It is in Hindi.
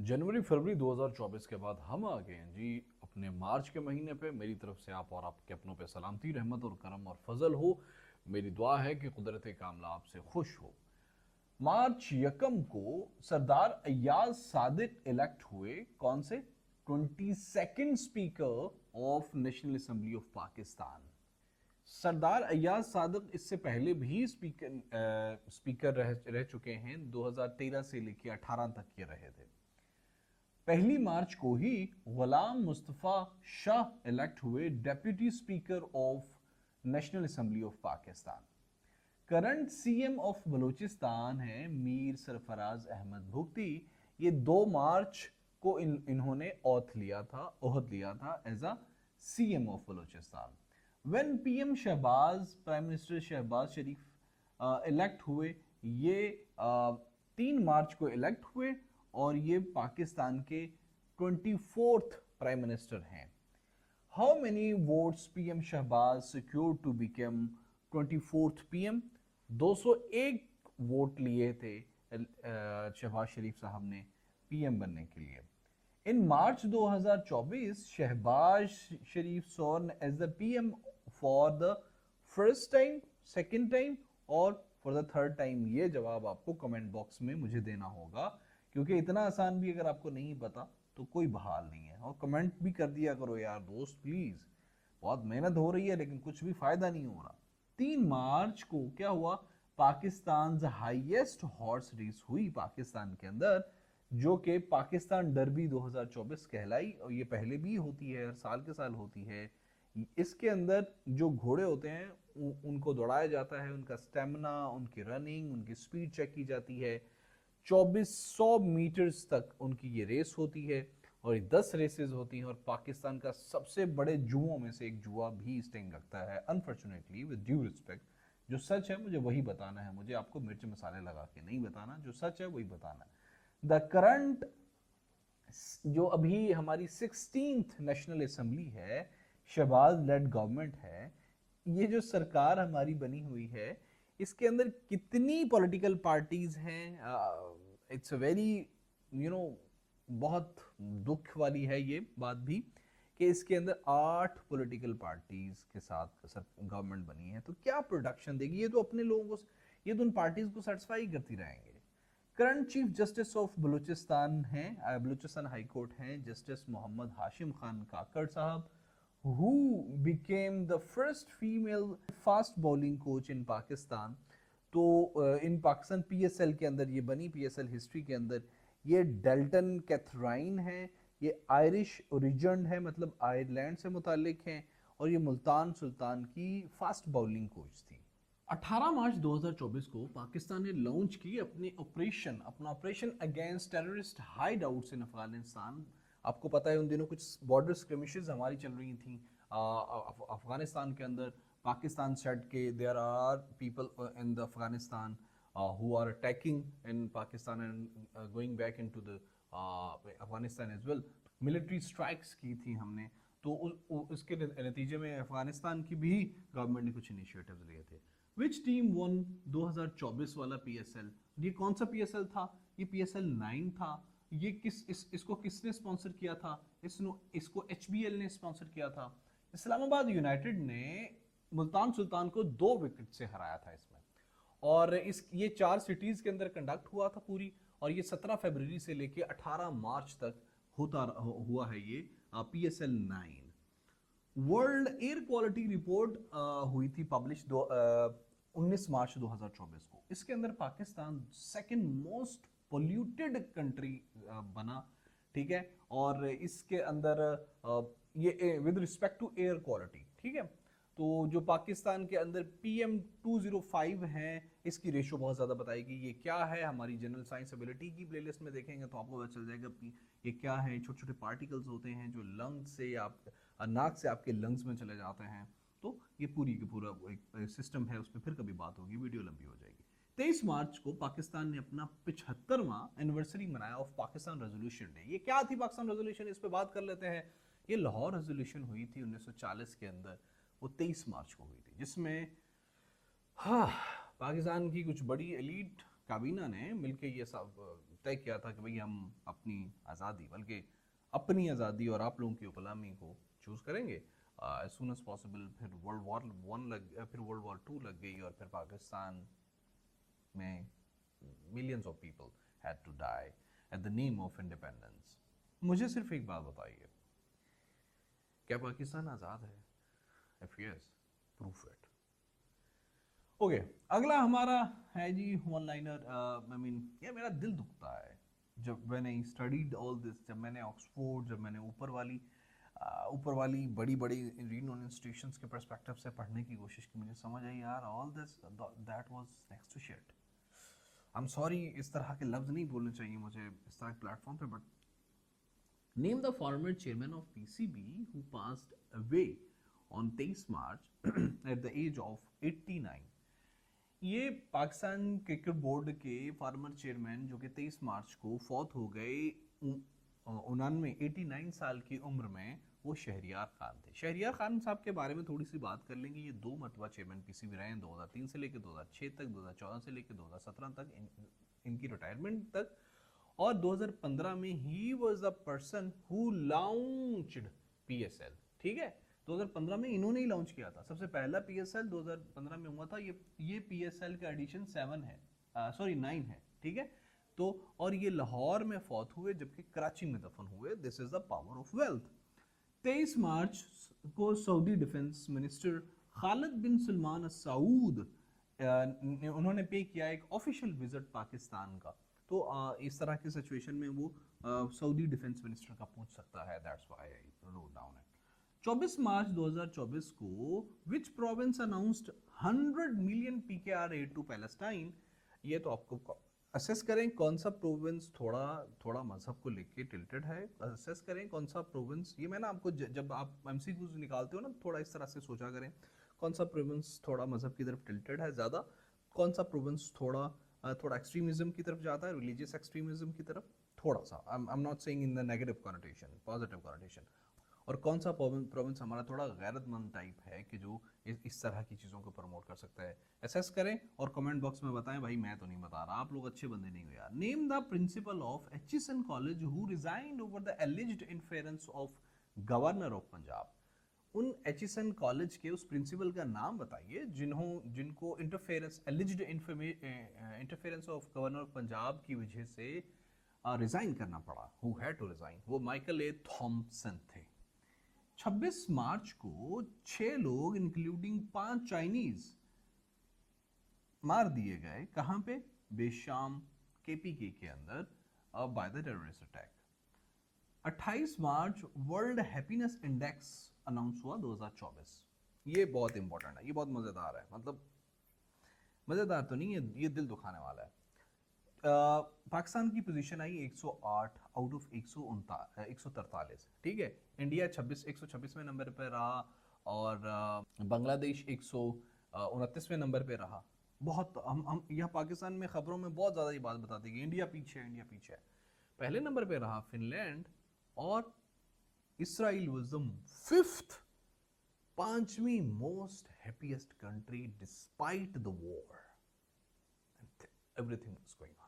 जनवरी फरवरी 2024 के बाद हम आ गए हैं जी अपने मार्च के महीने पे। मेरी तरफ से आप और आपके अपनों पे सलामती, रहमत और करम और फजल हो। मेरी दुआ है कि कुदरत कामला आपसे खुश हो। मार्च यकम को सरदार अय्याज सादिक इलेक्ट हुए। कौन से? 22nd speaker of national assembly of Pakistan. Sardar Ayaz Sadiq इससे पहले भी स्पीकर रह चुके हैं। 2013 से लेकर 18 तक ये रहे थे। 1 मार्च को ही गुलाम मुस्तफ़ा शाह इलेक्ट हुए deputy speaker of national assembly of Pakistan. Current CM of Balochistan है मीर सरफराज अहमद भुगती। ये 2 मार्च को इन्होंने ओहद लिया था as a CM of Balochistan. When PM Shahbaz, prime minister Shahbaz Sharif elect हुए, ये 3 मार्च को इलेक्ट हुए और ये पाकिस्तान के 24th प्राइम मिनिस्टर हैं। How many votes PM Shahbaz secured to become 24th PM? 201 vote लिए थे शहबाज शरीफ साहब ने पीएम बनने के लिए। In March 2024 Shehbaz Sharif sworn as the PM for the first time, second time और फॉर द थर्ड टाइम। ये जवाब आपको कमेंट बॉक्स में मुझे देना होगा, क्योंकि इतना आसान भी अगर आपको नहीं पता तो कोई बहाल नहीं है। और कमेंट भी कर दिया करो यार दोस्त, प्लीज। बहुत मेहनत हो रही है लेकिन कुछ भी फायदा नहीं हो रहा। 3 मार्च को क्या हुआ? पाकिस्तान हाईएस्ट हॉर्स रेस हुई पाकिस्तान के अंदर, जो कि पाकिस्तान डर्बी 2024 कहलाई। और ये पहले भी होती है, हर साल के साल होती है। इसके अंदर जो घोड़े होते हैं उनको दौड़ाया जाता है, उनका स्टेमिना, उनकी रनिंग, उनकी स्पीड चेक की जाती है। 2400 मीटर्स तक उनकी ये रेस होती है और ये 10 रेसेस होती हैं। और पाकिस्तान का सबसे बड़े जुओं में से एक जुआ भी स्टिंग रखता है, अनफॉर्चुनेटली, विद ड्यू रिस्पेक्ट। जो सच है मुझे वही बताना है, मुझे आपको मिर्च मसाले लगा के नहीं बताना, जो सच है वही बताना है। द करंट जो अभी हमारी 16th नेशनल असेंबली है, शहबाज लेड गवर्नमेंट है, ये जो सरकार हमारी बनी हुई है, इसके अंदर कितनी पॉलिटिकल पार्टीज हैं? इट्स अ वेरी बहुत दुख वाली है ये बात भी कि इसके अंदर 8 पॉलिटिकल पार्टीज के साथ गवर्नमेंट बनी है। तो क्या प्रोडक्शन देगी? ये तो अपने लोगों को, ये तो उन पार्टीज को सेटिस्फाई करती रहेंगे। Current chief justice of Balochistan हैं, बलूचिस्तान हाई कोर्ट हैं, जस्टिस मोहम्मद हाशिम खान काकड़ साहब, who became the first female fast bowling coach in Pakistan. तो इन पाकिस्तान पीएसएल के अंदर ये बनी, पीएसएल हिस्ट्री के अंदर। ये डेल्टन कैथराइन है, ये आयरिश ओरिजिन है, मतलब आयरलैंड से मुतालिक हैं, और ये मुल्तान सुल्तान की फास्ट बॉलिंग कोच थी। 18 मार्च 2024 को पाकिस्तान ने लॉन्च की अपना operation against terrorist hideouts in Afghanistan. आपको पता है उन दिनों कुछ बॉर्डर स्क्रिमिशेस हमारी चल रही थी अफगानिस्तान के अंदर। पाकिस्तान सेड के there are people in the Afghanistan who are attacking in Pakistan and going back into the Afghanistan as well. Military strikes की थी हमने, तो उसके नतीजे में अफगानिस्तान की भी गवर्नमेंट ने कुछ इनिशिएटिव्स लिए थे। विच टीम वन 2024 वाला पीएसएल? ये कौन सा पीएसएल था? ये पीएसएल 9 था। ये इसको किसने स्पॉन्सर किया था? इसको एचबीएल ने स्पॉन्सर किया था। इस्लामाबाद यूनाइटेड ने मुल्तान सुल्तान को 2 विकेट से हराया था इसमें। और ये 4 सिटीज के अंदर कंडक्ट हुआ था पूरी, और ये 17 फरवरी से लेके 18 मार्च तक हुआ है ये PSL 9। World air quality report हुई थी पब्लिश 19 मार्च 2024 को। इसके अंदर Pakistan second most polluted country बना, ठीक है। और इसके अंदर ये with respect to air quality, ठीक है। तो जो पाकिस्तान के अंदर PM205 है, इसकी रेशो बहुत ज़्यादा बताएगी। ये क्या है? हमारी जनरल साइंस एबिलिटी की प्लेलिस्ट में देखेंगे तो आपको पता चल जाएगा कि ये क्या है। छोटे छोटे पार्टिकल्स होते हैं जो लंग्स से, आप नाक से आपके लंग्स में चले जाते हैं। तो ये पूरी की पूरा एक सिस्टम है, उस पर फिर कभी बात होगी, वीडियो लंबी हो जाएगी। 23 मार्च को पाकिस्तान ने अपना 75वां एनिवर्सरी मनाया ऑफ पाकिस्तान रेजोल्यूशन डे। ये क्या थी पाकिस्तान रेजोल्यूशन? इस पे बात कर लेते हैं। ये लाहौर रेजोल्यूशन हुई थी 1940 के अंदर, वो 23 मार्च को हुई थी, जिसमें पाकिस्तान की कुछ बड़ी एलीट काबीना ने मिलकर ये सब तय किया था कि भाई हम अपनी आज़ादी, बल्कि अपनी आज़ादी और आप लोगों की गुलामी को चूज़ करेंगे एज सुन एज पॉसिबल। फिर वर्ल्ड वॉर टू लग गई और फिर पाकिस्तान में millions of people had to die at the name of independence. मुझे सिर्फ एक बात बताइए, क्या पाकिस्तान आज़ाद है? If yes, proof it. Okay, अगला हमारा है जी वन लाइनर। आई मीन ये मेरा दिल दुखता है जब मैंने स्टडीड ऑल दिस, जब मैंने ऑक्सफोर्ड, जब मैंने ऊपर वाली बड़ी बड़ी रीनोन इंस्टीट्यूशंस के पर्सपेक्टिव से पढ़ने की कोशिश की, मुझे समझ आई यार all this that was next to shit. I am sorry, इस तरह के लफ्ज नहीं बोलने चाहिए मुझे इस तरह के प्लेटफॉर्म पे, but name the former chairman of PCB who passed away on 23 March at the age of 89। ये पाकिस्तान क्रिकेट बोर्ड के फार्मर चेयरमैन जो कि 23 मार्च को फौत हो गए 89 साल की उम्र में, वो शहरियार खान थे। शहरियार खान साहब के बारे में थोड़ी सी बात कर लेंगे। ये 2 मरतबा चेयरमैन पीसीबी रहे हैं, 2003 से लेकर 2006 तक, 2014 से लेकर 2017 तक, इनकी रिटायरमेंट तक। और 2015 में he was the person who launched PSL. ठीक है, 2015 में इन्होंने ही लॉन्च किया था। सबसे पहला पीएसएल 2015 में हुआ था। ये पीएसएल का एडिशन 7 है, सॉरी 9 है। ठीक है, तो और ये लाहौर में फौत हुए जबकि कराची में दफन हुए। This is the power of wealth. 23 मार्च को सऊदी डिफेंस मिनिस्टर खालिद बिन सलमान सऊद उन्होंने पे किया एक ऑफिशियल विजिट पाकिस्तान का। तो इस तरह की सिचुएशन में वो सऊदी डिफेंस मिनिस्टर का पूछ सकता है, that's why I wrote down it. 24 March 2024 को which province announced 100 million PKR aid to Palestine. ये तो आपको असेस करें कौन सा प्रोविंस थोड़ा मजहब को लेके टिल्टेड है। असेस करें कौन सा प्रोविंस, ये मैं ना आपको जब आप एमसीक्यूज निकालते हो ना, थोड़ा इस तरह से सोचा करें कौन सा प्रोविंस थोड़ा मजहब की तरफ टिल्टेड है ज़्यादा, कौन सा प्रोविंस थोड़ा एक्सट्रीमिज्म की तरफ जाता है, रिलीजियस एक्सट्रीमिज्म की तरफ थोड़ा सा। I am not saying in the negative connotation, positive connotation. और कौन सा प्रोविंस हमारा थोड़ा गैरतमंद टाइप है कि जो इस तरह की चीज़ों को प्रमोट कर सकता है। असेस करें और कमेंट बॉक्स में बताएं। भाई मैं तो नहीं बता रहा, आप लोग अच्छे बंदे नहीं हो यार। Name the principal of Aitchison college who resigned over the alleged interference of governor of Punjab. उन एचिसन कॉलेज के उस प्रिंसिपल का नाम बताइए जिनको interference of governor of Punjab की वजह से रिजाइन करना पड़ा। हु हैड टू रिजाइन, वो माइकल ए थॉम्पसन थे। 26 मार्च को 6 लोग इंक्लूडिंग 5 चाइनीज मार दिए गए। कहां पे? बेशाम केपीके के अंदर by the terrorist attack. 28 March world happiness index announce हुआ 2024। ये बहुत इंपॉर्टेंट है, ये बहुत मजेदार है। मतलब मजेदार तो नहीं है, ये दिल दुखाने वाला है। पाकिस्तान की पोजीशन आई 108 आउट ऑफ 143। ठीक है, इंडिया 126वें नंबर पे रहा और बांग्लादेश 129वें नंबर पे रहा। बहुत हम यहाँ पाकिस्तान में खबरों में बहुत ज़्यादा ये बात बताती है इंडिया पीछे है, इंडिया पीछे है। पहले नंबर पे रहा फिनलैंड और इसराइल वाज द 5th, 5वीं most happiest country despite the war everything was going on.